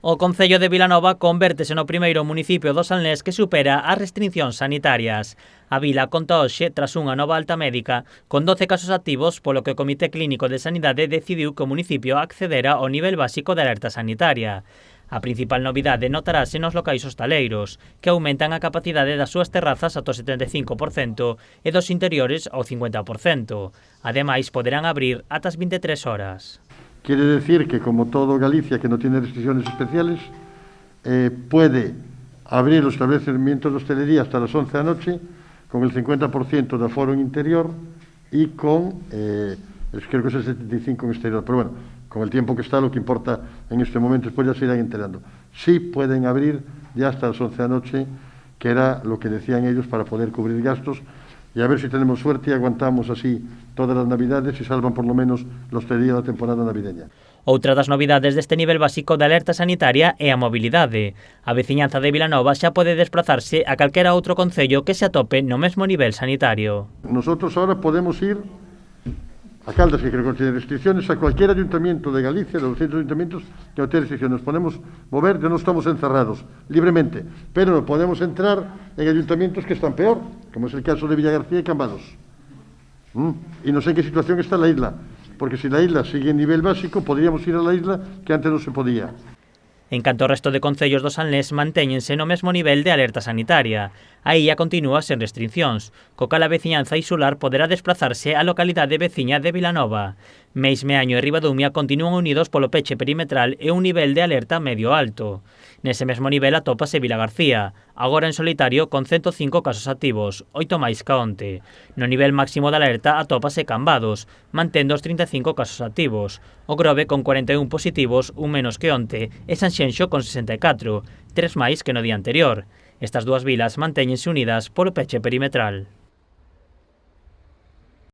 O concello de Vilanova convértese no primeiro municipio do Salnés que supera as restricións sanitarias. A vila conta hoxe tras unha nova alta médica con 12 casos activos, polo que o Comité Clínico de Sanidade decidiu que o municipio accedera ao nivel básico de alerta sanitaria. A principal novidade notarase nos locais hostaleiros, que aumentan a capacidade das súas terrazas ata o 75% e dos interiores ao 50%. Ademais, poderán abrir ata as 23 horas. Quiere decir que, como todo Galicia, que no tiene restricciones especiales, puede abrir los establecimientos de hostelería hasta las 11 de la noche, con el 50% de aforo en interior y con, creo que es el 75% en exterior. Pero bueno, con el tiempo que está, lo que importa en este momento, después ya se irán enterando. Sí pueden abrir ya hasta las 11 de la noche, que era lo que decían ellos, para poder cubrir gastos. Y a ver si tenemos suerte y aguantamos así todas las navidades y salvan por lo menos la hostelería da temporada navideña. Outra das novidades deste nivel básico de alerta sanitaria é a mobilidade. A veciñanza de Vilanova xa pode desplazarse a calquera outro concello que se atope no mesmo nivel sanitario. Nosotros ahora podemos ir a Caldas, que creo que tiene restricciones, a cualquier ayuntamiento de Galicia, de los 200 ayuntamientos que no tiene restricciones. Nos podemos mover, ya no estamos encerrados, libremente, pero no podemos entrar en ayuntamientos que están peor, como es el caso de Villagarcía y Cambados. Y no sé en qué situación está la isla, porque si la isla sigue en nivel básico, podríamos ir a la isla que antes no se podía. En canto ao resto de concellos do Salnés mantéñense no mesmo nivel de alerta sanitaria. A illa continúa sen restriccións, co cal a veciñanza insular poderá desplazarse á localidade veciña de Vilanova. Meis, Meaño e Ribadumia continúan unidos polo peche perimetral e un nivel de alerta medio alto. Nese mesmo nivel atópase Vilagarcía, agora en solitario con 105 casos activos, 8 máis ca onte. No nivel máximo de alerta atópase Cambados, mantendo os 35 casos activos. O Grove con 41 positivos, un menos que onte, e Sanxenxo con 64, 3 máis que no día anterior. Estas dúas vilas mantéñense unidas polo peche perimetral.